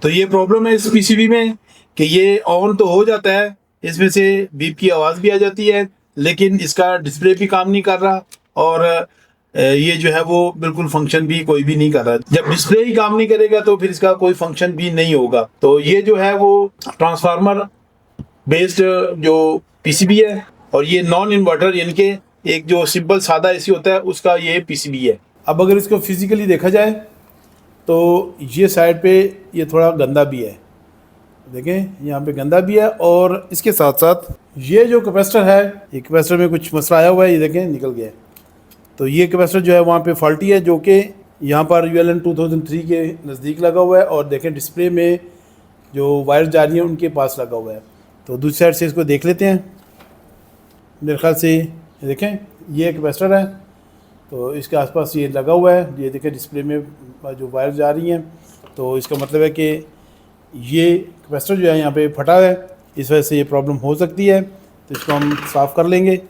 तो ये प्रॉब्लम है इस पीसीबी में कि ये ऑन तो हो जाता है, इसमें से बीप की आवाज़ भी आ जाती है, लेकिन इसका डिस्प्ले भी काम नहीं कर रहा और ये जो है वो बिल्कुल फंक्शन भी कोई भी नहीं कर रहा। जब डिस्प्ले ही काम नहीं करेगा तो फिर इसका कोई फंक्शन भी नहीं होगा। तो ये जो है वो ट्रांसफार्मर बेस्ड जो पीसीबी है, और ये नॉन इन्वर्टर यानी कि एक जो सिंपल सादा एसी होता है उसका ये पीसीबी है। अब अगर इसको फिजिकली देखा जाए तो ये साइड पे ये थोड़ा गंदा भी है, देखें यहाँ पे गंदा भी है, और इसके साथ साथ ये जो कैपेसिटर है, ये कैपेसिटर में कुछ मसला आया हुआ है, ये देखें निकल गया है। तो ये कैपेसिटर जो है वहाँ पे फॉल्टी है, जो कि यहाँ पर ULN 2003 के नज़दीक लगा हुआ है, और देखें डिस्प्ले में जो वायर जा रही हैं उनके पास लगा हुआ है। तो दूसरी साइड से इसको देख लेते हैं। मेरे ख्याल से ये देखें ये कैपेसिटर है, तो इसके आसपास ये लगा हुआ है, ये देखें डिस्प्ले में जो वायर जा रही हैं। तो इसका मतलब है कि ये कैपेसिटर जो है यहाँ पे फटा है, इस वजह से ये प्रॉब्लम हो सकती है। तो इसको हम साफ़ कर लेंगे।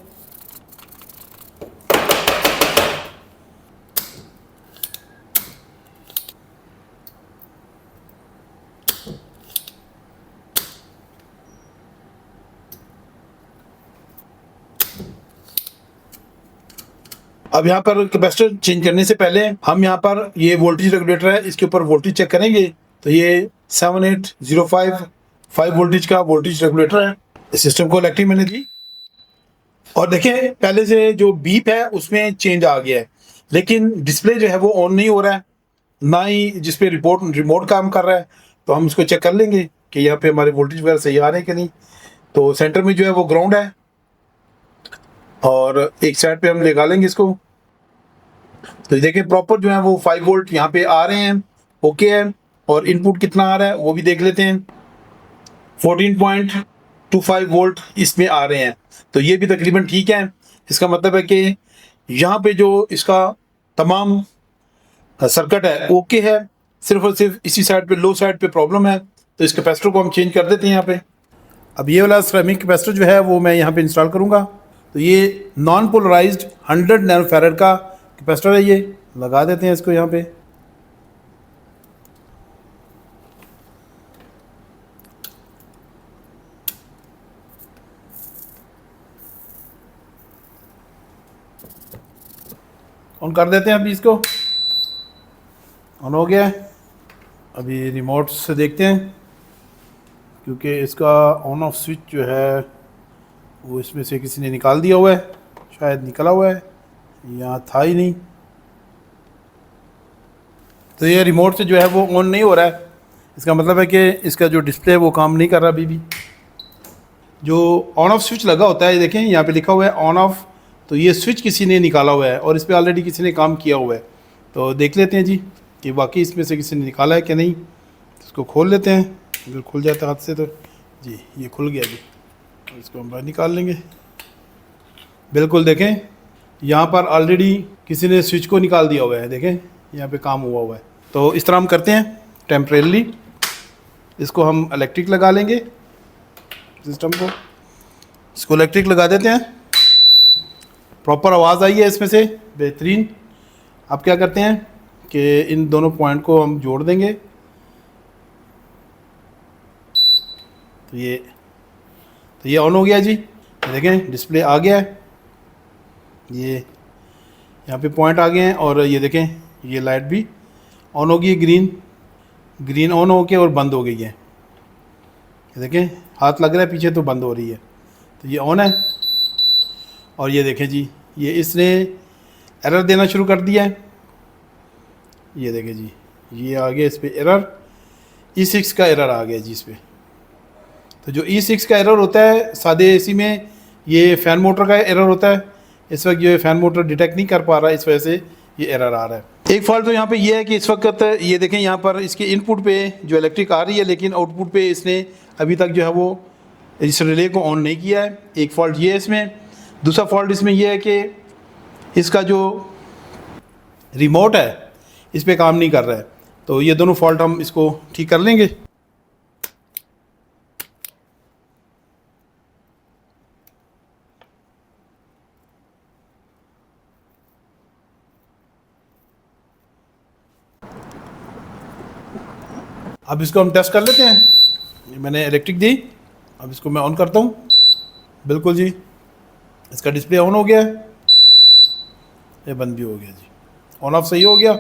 अब यहाँ पर कैपेसिटर चेंज करने से पहले हम यहाँ पर ये वोल्टेज रेगुलेटर है, इसके ऊपर वोल्टेज चेक करेंगे। तो ये 78055 वोल्टेज का वोल्टेज रेगुलेटर है। इस सिस्टम को इलेक्ट्रिक मैंने दी, और देखें पहले से जो बीप है उसमें चेंज आ गया है, लेकिन डिस्प्ले जो है वो ऑन नहीं हो रहा है, ना ही जिस पे रिमोट काम कर रहा है। तो हम इसको चेक कर लेंगे कि यहाँ पे हमारे वोल्टेज वगैरह सही आ रहे हैं कि नहीं। तो सेंटर में जो है वो ग्राउंड है, और एक साइड पे हम लगा लेंगे इसको। तो देखिए प्रॉपर जो है वो 5 वोल्ट यहाँ पे आ रहे हैं, ओके है। और इनपुट कितना आ रहा है वो भी देख लेते हैं, 14.25 वोल्ट इसमें आ रहे हैं। तो ये भी तकरीबन ठीक है। इसका मतलब है कि यहाँ पे जो इसका तमाम सर्किट है ओके है, सिर्फ और सिर्फ इसी साइड पे लो साइड पे प्रॉब्लम है। तो इस कैपेसिटर को हम चेंज कर देते हैं यहाँ पे। अब ये वाला सिरेमिक कैपेसिटर जो है वो मैं यहाँ पे इंस्टॉल करूँगा। तो ये नॉन पोलराइज्ड 100 नैनो फैराड का कैपेसिटर है, ये लगा देते हैं इसको यहाँ पे। ऑन कर देते हैं अभी इसको। ऑन हो गया है। अभी रिमोट से देखते हैं, क्योंकि इसका ऑन ऑफ स्विच जो है वो इसमें से किसी ने निकाल दिया हुआ है, शायद निकला हुआ है, यहाँ था ही नहीं। तो ये रिमोट से जो है वो ऑन नहीं हो रहा है। इसका मतलब है कि इसका जो डिस्प्ले है वो काम नहीं कर रहा अभी भी। जो ऑन ऑफ स्विच लगा होता है, ये देखें यहाँ पे लिखा हुआ है ऑन ऑफ, तो ये स्विच किसी ने निकाला हुआ है और इस पर ऑलरेडी किसी ने काम किया हुआ है। तो देख लेते हैं जी कि वाकई इसमें से किसी ने निकाला है कि नहीं। इसको खोल लेते हैं, अगर खुल जाता हाथ से तो जी ये खुल गया जी। इसको हम बाहर निकाल लेंगे। बिल्कुल देखें यहाँ पर ऑलरेडी किसी ने स्विच को निकाल दिया हुआ है, देखें यहाँ पे काम हुआ है। तो इस तरह हम करते हैं टेम्परेली। इसको हम इलेक्ट्रिक लगा लेंगे सिस्टम को, इसको इलेक्ट्रिक लगा देते हैं। प्रॉपर आवाज़ आई है इसमें से, बेहतरीन। अब क्या करते हैं कि इन दोनों पॉइंट को हम जोड़ देंगे। तो ये ऑन हो गया जी, देखें डिस्प्ले आ गया है, ये यहाँ पे पॉइंट आ गए हैं, और ये देखें ये लाइट भी ऑन हो गई, ग्रीन ऑन हो के और बंद हो गई है। ये देखें हाथ लग रहा है पीछे तो बंद हो रही है। तो ये ऑन है, और ये देखें जी ये इसने एरर देना शुरू कर दिया है। ये देखें जी ये आ गया इस पर एरर, E6 का एरर आ गया जी इस पर। तो जो E6 का एरर होता है सादे एसी में, ये फ़ैन मोटर का एरर होता है। इस वक्त जो फ़ैन मोटर डिटेक्ट नहीं कर पा रहा है, इस वजह से ये एरर आ रहा है। एक फॉल्ट तो यहाँ पे ये है कि इस वक्त ये देखें यहाँ पर इसके इनपुट पे जो इलेक्ट्रिक आ रही है, लेकिन आउटपुट पे इसने अभी तक जो है वो इस रिले को ऑन नहीं किया है। एक फ़ॉल्ट ये है इसमें। दूसरा फॉल्ट इसमें यह है कि इसका जो रिमोट है इस पर काम नहीं कर रहा है। तो ये दोनों फॉल्ट हम इसको ठीक कर लेंगे। अब इसको हम टेस्ट कर लेते हैं। मैंने इलेक्ट्रिक दी, अब इसको मैं ऑन करता हूँ। बिल्कुल जी, इसका डिस्प्ले ऑन हो गया है, ये बंद भी हो गया जी, ऑन ऑफ सही हो गया।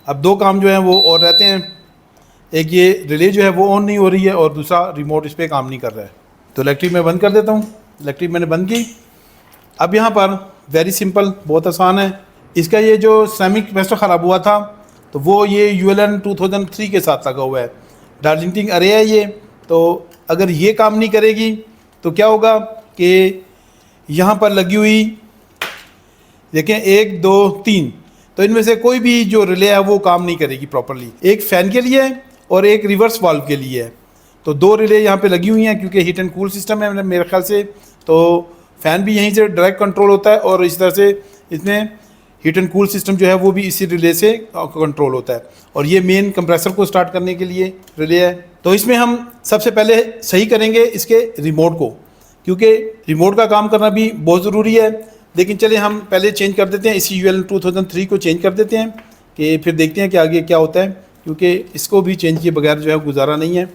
अब दो काम जो हैं वो और रहते हैं, एक ये रिले जो है वो ऑन नहीं हो रही है और दूसरा रिमोट इस पर काम नहीं कर रहा है। तो इलेक्ट्रिक मैं बंद कर देता हूँ। इलेक्ट्रिक मैंने बंद की। अब यहाँ पर वेरी सिंपल, बहुत आसान है। इसका ये जो सेमी कैपेसिटर ख़राब हुआ था तो वो ये ULN 2003 के साथ लगा हुआ है, डार्लिंगटिंग अरे है ये। तो अगर ये काम नहीं करेगी तो क्या होगा कि यहाँ पर लगी हुई देखें 1 2 3, तो इनमें से कोई भी जो रिले है वो काम नहीं करेगी प्रॉपरली। एक फ़ैन के लिए है और एक रिवर्स वाल्व के लिए है। तो दो रिले यहाँ पे लगी हुई हैं क्योंकि हीट एंड कूल सिस्टम है मेरे ख्याल से। तो फ़ैन भी यहीं से डायरेक्ट कंट्रोल होता है और इस तरह से इसमें हीट एंड कूल सिस्टम जो है वो भी इसी रिले से कंट्रोल होता है। और ये मेन कंप्रेसर को स्टार्ट करने के लिए रिले है। तो इसमें हम सबसे पहले सही करेंगे इसके रिमोट को, क्योंकि रिमोट का काम करना भी बहुत ज़रूरी है। लेकिन चले हम पहले चेंज कर देते हैं, इसी ULN 2003 को चेंज कर देते हैं कि फिर देखते हैं कि आगे क्या होता है, क्योंकि इसको भी चेंज किए बगैर जो है गुजारा नहीं है।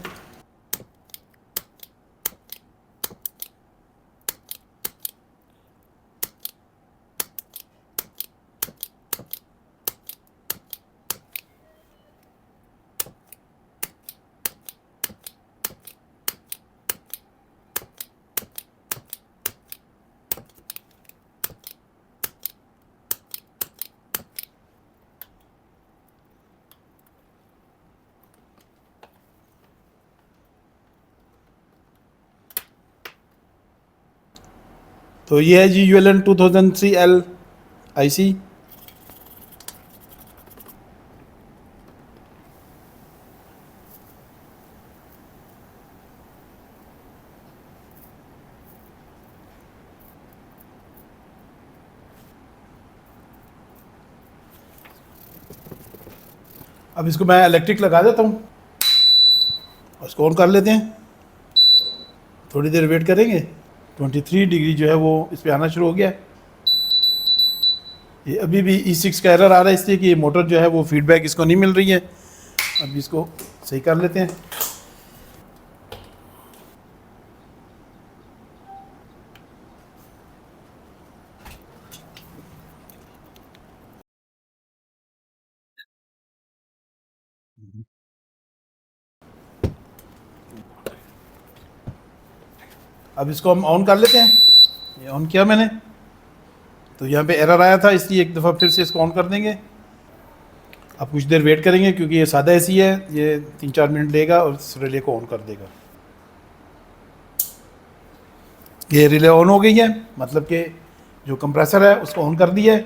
तो ये है जी ULN 2003L IC। अब इसको मैं इलेक्ट्रिक लगा देता हूँ और इसको ऑन कर लेते हैं। थोड़ी देर वेट करेंगे। 23 डिग्री जो है वो इस पर आना शुरू हो गया है। ये अभी भी E6 का एरर आ रहा है, इसलिए कि ये मोटर जो है वो फीडबैक इसको नहीं मिल रही है। अब इसको सही कर लेते हैं। अब इसको हम ऑन कर लेते हैं। ये ऑन किया मैंने, तो यहाँ पे एरर आया था, इसलिए एक दफ़ा फिर से इसको ऑन कर देंगे। अब कुछ देर वेट करेंगे क्योंकि ये सादा एसी है, ये 3-4 मिनट लेगा और इस रिले को ऑन कर देगा। ये रिले ऑन हो गई है, मतलब कि जो कंप्रेसर है उसको ऑन कर दिया है।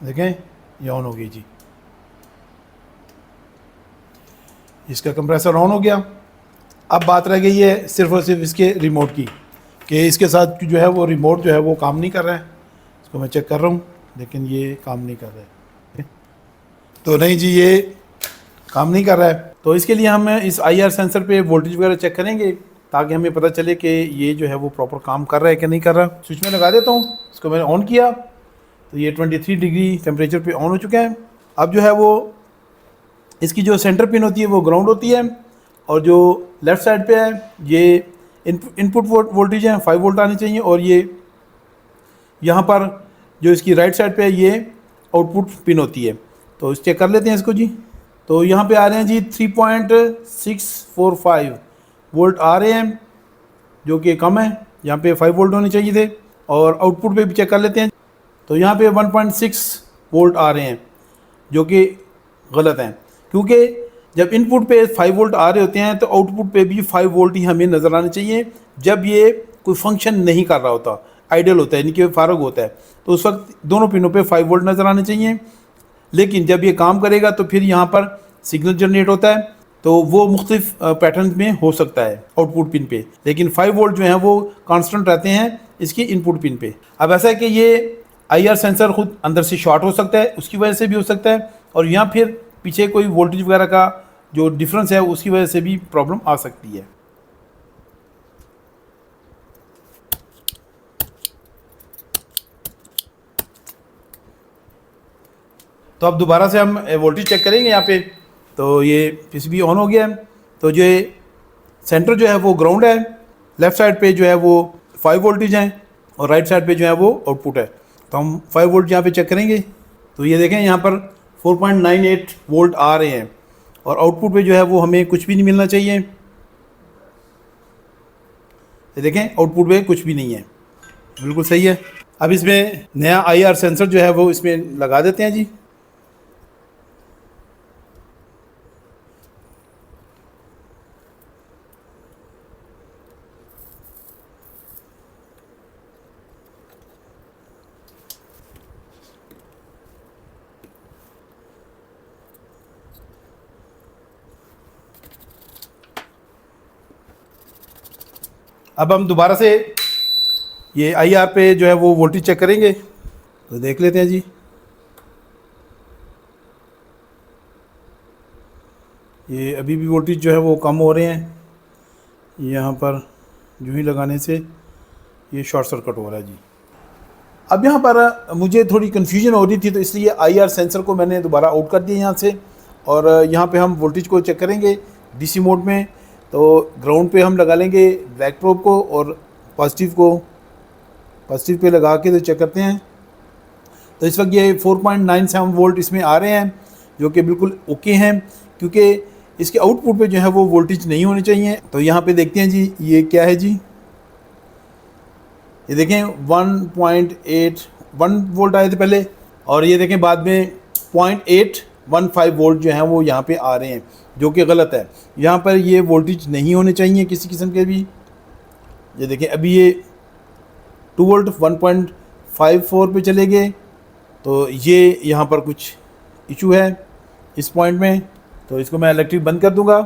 देखें ये ऑन हो गई जी, इसका कंप्रेसर ऑन हो गया। अब बात रह गई है सिर्फ और सिर्फ इसके रिमोट की, कि इसके साथ जो है वो रिमोट जो है वो काम नहीं कर रहा है। इसको मैं चेक कर रहा हूँ, लेकिन ये काम नहीं कर रहा है। तो नहीं जी, ये काम नहीं कर रहा है। तो इसके लिए हम इस IR सेंसर पे वोल्टेज वगैरह चेक करेंगे, ताकि हमें पता चले कि ये जो है वो प्रॉपर काम कर रहा है कि नहीं कर रहा। स्विच में लगा देता हूँ, इसको मैंने ऑन किया तो ये 23 डिग्री टेम्परेचर पे ऑन हो चुका है। अब जो है वो इसकी जो सेंटर पिन होती है वो ग्राउंड होती है, और जो लेफ़्ट साइड पे है ये इनपुट वोल्टेज है 5 वोल्ट आनी चाहिए, और ये यहाँ पर जो इसकी राइट साइड पे है ये आउटपुट पिन होती है। तो इस चेक कर लेते हैं इसको जी। तो यहाँ पे आ रहे हैं जी 3.645 वोल्ट आ रहे हैं, जो कि कम है। यहाँ पे 5 वोल्ट होने चाहिए थे। और आउटपुट पे भी चेक कर लेते हैं, तो यहाँ पे 1.6 वोल्ट आ रहे हैं, जो कि गलत हैं, क्योंकि जब इनपुट पे 5 वोल्ट आ रहे होते हैं तो आउटपुट पे भी 5 वोल्ट ही हमें नज़र आने चाहिए। जब ये कोई फंक्शन नहीं कर रहा होता, आइडल होता है, यानी कि फारग होता है, तो उस वक्त दोनों पिनों पे 5 वोल्ट नज़र आने चाहिए। लेकिन जब ये काम करेगा तो फिर यहाँ पर सिग्नल जनरेट होता है, तो वो मुख्तलिफ पैटर्न में हो सकता है आउटपुट पिन पे, लेकिन 5 वोल्ट जो हैं वो कांस्टेंट रहते हैं इसकी इनपुट पिन पे। अब ऐसा है कि ये IR सेंसर खुद अंदर से शॉर्ट हो सकता है, उसकी वजह से भी हो सकता है, और यहाँ फिर पीछे कोई वोल्टेज वगैरह का जो डिफरेंस है उसकी वजह से भी प्रॉब्लम आ सकती है। तो अब दोबारा से हम वोल्टेज चेक करेंगे यहाँ पे। तो ये पीसीबी ऑन हो गया है। तो जो सेंटर जो है वो ग्राउंड है, लेफ़्ट साइड पे जो है वो 5 वोल्टेज हैं और राइट साइड पे जो है वो आउटपुट है। तो हम 5 वोल्ट यहाँ पे चेक करेंगे। तो ये देखें यहाँ पर 4.98 वोल्ट आ रहे हैं और आउटपुट पे जो है वो हमें कुछ भी नहीं मिलना चाहिए। ये देखें आउटपुट पे कुछ भी नहीं है, बिल्कुल सही है। अब इसमें नया IR सेंसर जो है वो इसमें लगा देते हैं जी। अब हम दोबारा से ये IR पे जो है वो वोल्टेज चेक करेंगे। तो देख लेते हैं जी। ये अभी भी वोल्टेज जो है वो कम हो रहे हैं। यहाँ पर जो ही लगाने से ये शॉर्ट सर्किट हो रहा है जी। अब यहाँ पर मुझे थोड़ी कन्फ्यूजन हो रही थी, तो इसलिए IR सेंसर को मैंने दोबारा आउट कर दिया यहाँ से। और यहाँ पे हम वोल्टेज को चेक करेंगे DC मोड में। तो ग्राउंड पे हम लगा लेंगे ब्लैक प्रोब को और पॉजिटिव पे लगा के तो चेक करते हैं। तो इस वक्त ये 4.97 वोल्ट इसमें आ रहे हैं, जो कि बिल्कुल ओके हैं, क्योंकि इसके आउटपुट पे जो है वो वोल्टेज नहीं होने चाहिए। तो यहाँ पे देखते हैं जी ये क्या है जी। ये देखें 1.81 वोल्ट आए थे पहले, और ये देखें बाद में 0.815 वोल्ट जो हैं वो यहाँ पे आ रहे हैं, जो कि गलत है। यहाँ पर ये वोल्टेज नहीं होने चाहिए किसी किस्म के भी। ये देखें अभी ये 2 वोल्ट 1.54 पे चले गए। तो ये यहाँ पर कुछ इशू है इस पॉइंट में। तो इसको मैं इलेक्ट्रिक बंद कर दूंगा।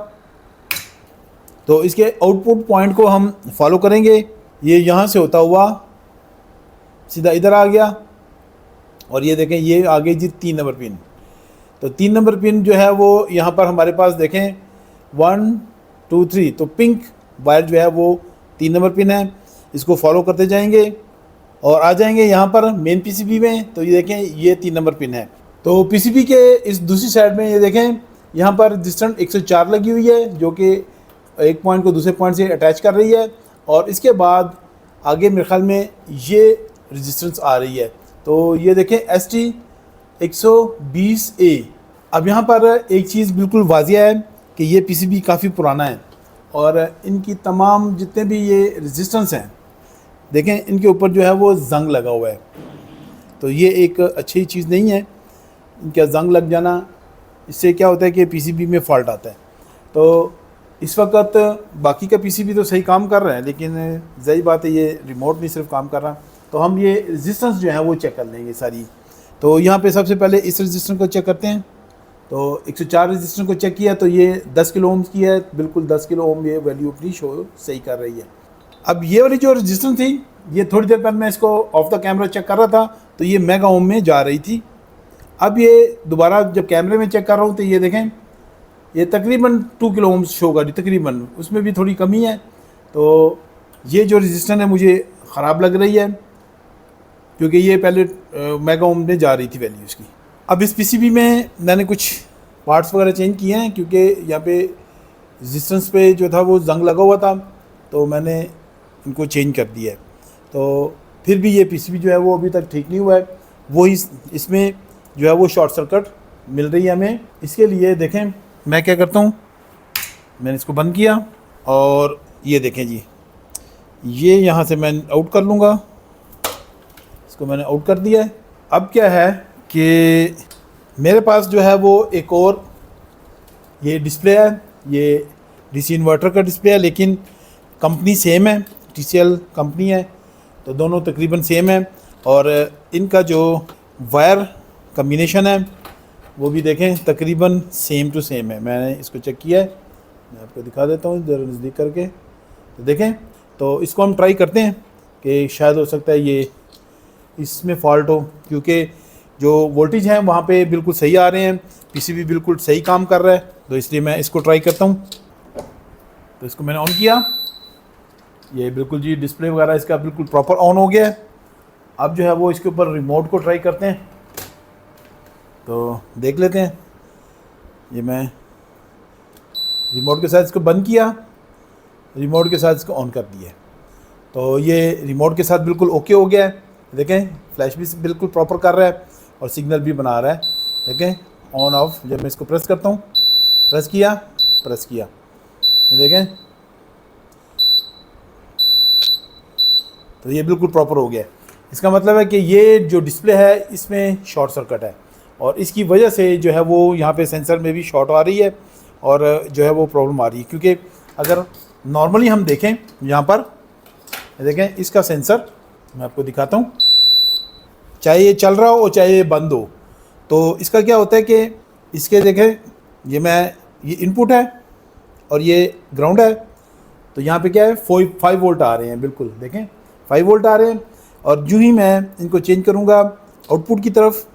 तो इसके आउटपुट पॉइंट को हम फॉलो करेंगे। ये यहाँ से होता हुआ सीधा इधर आ गया, और ये देखें ये आ गई जी 3 नंबर पिन। तो 3 नंबर पिन जो है वो यहाँ पर हमारे पास देखें 1 2 3, तो पिंक वायर जो है वो 3 नंबर पिन है। इसको फॉलो करते जाएंगे और आ जाएंगे यहाँ पर मेन पीसीबी में। तो ये देखें ये 3 नंबर पिन है। तो पीसीबी के इस दूसरी साइड में ये देखें यहाँ पर रजिस्टेंस 104 लगी हुई है, जो कि एक पॉइंट को दूसरे पॉइंट से अटैच कर रही है। और इसके बाद आगे मेरे ख्याल में ये रजिस्टेंस आ रही है। तो ये देखें ST 120A। अब यहाँ पर एक चीज़ बिल्कुल वाजिया है कि ये पीसीबी काफ़ी पुराना है, और इनकी तमाम जितने भी ये रजिस्टेंस हैं देखें इनके ऊपर जो है वो जंग लगा हुआ है। तो ये एक अच्छी चीज़ नहीं है। इनका जंग लग जाना, इससे क्या होता है कि पीसीबी में फ़ॉल्ट आता है। तो इस वक्त बाकी का पीसीबी तो सही काम कर रहा है, लेकिन ज़ाहिर बात है ये रिमोट नहीं सिर्फ काम कर रहा। तो हम ये रजिस्टेंस जो है वो चेक कर लेंगे सारी। तो यहाँ पे सबसे पहले इस रजिस्टेंस को चेक करते हैं। तो 104 रजिस्टेंस को चेक किया तो ये 10 किलो ओम की है, बिल्कुल 10 किलो ओम ये वैल्यू अपनी शो सही कर रही है। अब ये वाली जो रजिस्टेंस थी, ये थोड़ी देर पहले मैं इसको ऑफ द कैमरा चेक कर रहा था, तो ये मेगा ओम में जा रही थी। अब ये दोबारा जब कैमरे में चेक कर रहा हूँ तो ये देखें ये तकरीबन 2 किलो ओम्स शो कर रही, तकरीबन, उसमें भी थोड़ी कमी है। तो ये जो रजिस्टेंस है मुझे ख़राब लग रही है, क्योंकि ये पहले मेगा ओम में जा रही थी वैल्यू इसकी। अब इस पीसीबी में मैंने कुछ पार्ट्स वगैरह चेंज किए हैं, क्योंकि यहाँ पे रजिस्टेंस पे जो था वो जंग लगा हुआ था, तो मैंने इनको चेंज कर दिया है। तो फिर भी ये पीसीबी जो है वो अभी तक ठीक नहीं हुआ है। वो इसमें जो है वो शॉर्ट सर्किट मिल रही है हमें। इसके लिए देखें मैं क्या करता हूँ, मैंने इसको बंद किया और ये देखें जी, ये यहाँ से मैं आउट कर लूँगा। इसको मैंने आउट कर दिया है। अब क्या है कि मेरे पास जो है वो एक और ये डिस्प्ले है, ये डीसी इन्वर्टर का डिस्प्ले है, लेकिन कंपनी सेम है, TCL कंपनी है, तो दोनों तकरीबन सेम है। और इनका जो वायर कम्बिनेशन है वो भी देखें तकरीबन सेम टू सेम है। मैंने इसको चेक किया है, मैं आपको दिखा देता हूँ ज़रा नज़दीक करके। तो देखें, तो इसको हम ट्राई करते हैं कि शायद हो सकता है ये इसमें फ़ॉल्ट हो, क्योंकि जो वोल्टेज हैं वहाँ पे बिल्कुल सही आ रहे हैं, पीसीबी बिल्कुल सही काम कर रहा है। तो इसलिए मैं इसको ट्राई करता हूँ। तो इसको मैंने ऑन किया, ये बिल्कुल जी डिस्प्ले वगैरह इसका बिल्कुल प्रॉपर ऑन हो गया है। अब जो है वो इसके ऊपर रिमोट को ट्राई करते हैं। तो देख लेते हैं। ये मैं रिमोट के साथ इसको बंद किया, रिमोट के साथ इसको ऑन कर दिया, तो ये रिमोट के साथ बिल्कुल ओके हो गया है। देखें फ्लैश भी बिल्कुल प्रॉपर कर रहा है और सिग्नल भी बना रहा है। देखें ऑन ऑफ, जब मैं इसको प्रेस करता हूँ, प्रेस किया, देखें तो ये बिल्कुल प्रॉपर हो गया है। इसका मतलब है कि ये जो डिस्प्ले है इसमें शॉर्ट सर्किट है और इसकी वजह से जो है वो यहाँ पे सेंसर में भी शॉर्ट आ रही है और जो है वो प्रॉब्लम आ रही है। क्योंकि अगर नॉर्मली हम देखें यहाँ पर, देखें इसका सेंसर मैं आपको दिखाता हूँ, चाहे ये चल रहा हो और चाहे ये बंद हो, तो इसका क्या होता है कि इसके देखें ये इनपुट है और ये ग्राउंड है, तो यहाँ पे क्या है 5 वोल्ट आ रहे हैं, बिल्कुल देखें 5 वोल्ट आ रहे हैं। और जो ही मैं इनको चेंज करूँगा आउटपुट की तरफ,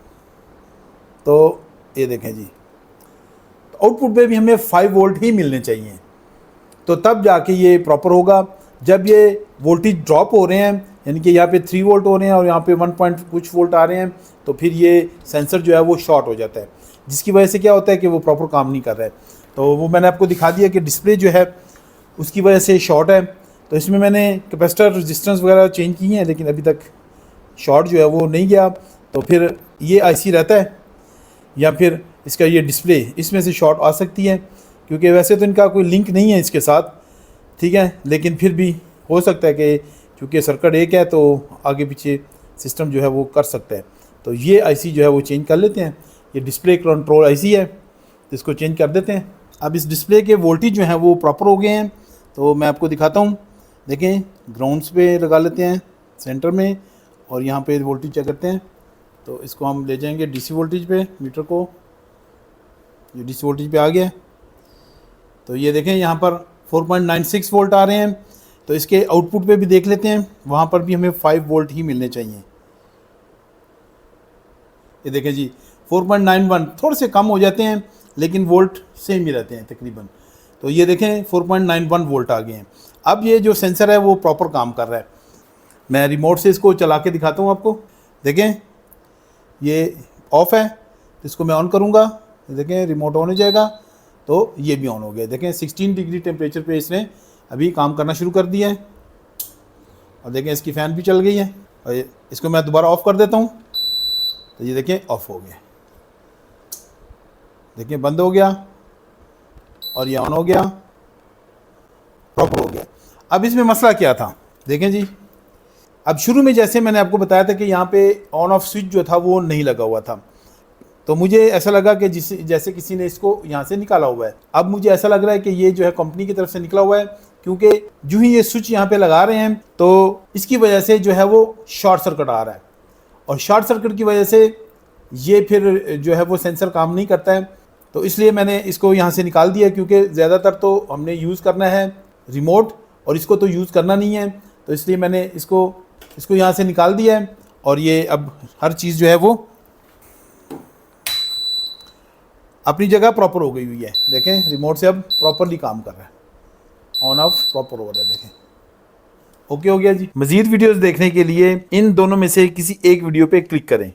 तो ये देखें जी, तो आउटपुट पे भी हमें 5 वोल्ट ही मिलने चाहिए, तो तब जाके ये प्रॉपर होगा। जब ये वोल्टेज ड्रॉप हो रहे हैं, यानी कि यहाँ पे 3 वोल्ट हो रहे हैं और यहाँ पे 1 पॉइंट कुछ वोल्ट आ रहे हैं, तो फिर ये सेंसर जो है वो शॉर्ट हो जाता है, जिसकी वजह से क्या होता है कि वो प्रॉपर काम नहीं कर रहा है। तो वो मैंने आपको दिखा दिया कि डिस्प्ले जो है उसकी वजह से शॉर्ट है। तो इसमें मैंने कैपेसिटर रेजिस्टेंस वगैरह चेंज की हैं, लेकिन अभी तक शॉर्ट जो है वो नहीं गया। तो फिर ये आईसी रहता है या फिर इसका ये डिस्प्ले, इसमें से शॉर्ट आ सकती है, क्योंकि वैसे तो इनका कोई लिंक नहीं है इसके साथ, ठीक है, लेकिन फिर भी हो सकता है कि चूँकि सर्किट एक है तो आगे पीछे सिस्टम जो है वो कर सकता है। तो ये आईसी जो है वो चेंज कर लेते हैं। ये डिस्प्ले कंट्रोल आईसी है, तो इसको चेंज कर देते हैं। अब इस डिस्प्ले के वोल्टेज जो हैं वो प्रॉपर हो गए हैं, तो मैं आपको दिखाता हूँ। देखें ग्राउंड्स पे लगा लेते हैं सेंटर में और यहाँ पे वोल्टेज चेक करते हैं। तो इसको हम ले जाएंगे डीसी वोल्टेज पे, मीटर को, ये डीसी वोल्टेज पे आ गया। तो ये देखें यहाँ पर 4.96 वोल्ट आ रहे हैं। तो इसके आउटपुट पे भी देख लेते हैं, वहाँ पर भी हमें 5 वोल्ट ही मिलने चाहिए। ये देखें जी 4.91, थोड़े से कम हो जाते हैं लेकिन वोल्ट सेम ही रहते हैं तकरीबन। तो ये देखें 4.91 वोल्ट आ गए हैं। अब ये जो सेंसर है वो प्रॉपर काम कर रहा है। मैं रिमोट से इसको चला के दिखाता हूँ आपको। देखें ये ऑफ़ है, तो इसको मैं ऑन करूँगा, देखें रिमोट ऑन हो जाएगा, तो ये भी ऑन हो गया। देखें 16 डिग्री टेम्परेचर पे इसने अभी काम करना शुरू कर दिया है और देखें इसकी फ़ैन भी चल गई है। और इसको मैं दोबारा ऑफ़ कर देता हूँ, तो ये देखें ऑफ़ हो गया, देखें बंद हो गया और ये ऑन हो गया, प्रॉपर हो गया। अब इसमें मसला क्या था, देखें जी, अब शुरू में जैसे मैंने आपको बताया था कि यहाँ पे ऑन ऑफ स्विच जो था वो नहीं लगा हुआ था, तो मुझे ऐसा लगा कि जैसे किसी ने इसको यहाँ से निकाला हुआ है। अब मुझे ऐसा लग रहा है कि ये जो है कंपनी की तरफ से निकला हुआ है, क्योंकि जो ही ये स्विच यहाँ पे लगा रहे हैं तो इसकी वजह से जो है वो शॉर्ट सर्किट आ रहा है और शॉर्ट सर्किट की वजह से ये फिर जो है वो सेंसर काम नहीं करता है। तो इसलिए मैंने इसको यहाँ से निकाल दिया, क्योंकि ज़्यादातर तो हमने यूज़ करना है रिमोट और इसको तो यूज़ करना नहीं है, तो इसलिए मैंने इसको यहाँ से निकाल दिया है। और ये अब हर चीज़ जो है वो अपनी जगह प्रॉपर हो गई हुई है। देखें रिमोट से अब प्रॉपरली काम कर रहा है, ऑन ऑफ प्रॉपर हो रहा है। देखें ओके हो गया जी। मज़ीद वीडियोस देखने के लिए इन दोनों में से किसी एक वीडियो पे क्लिक करें।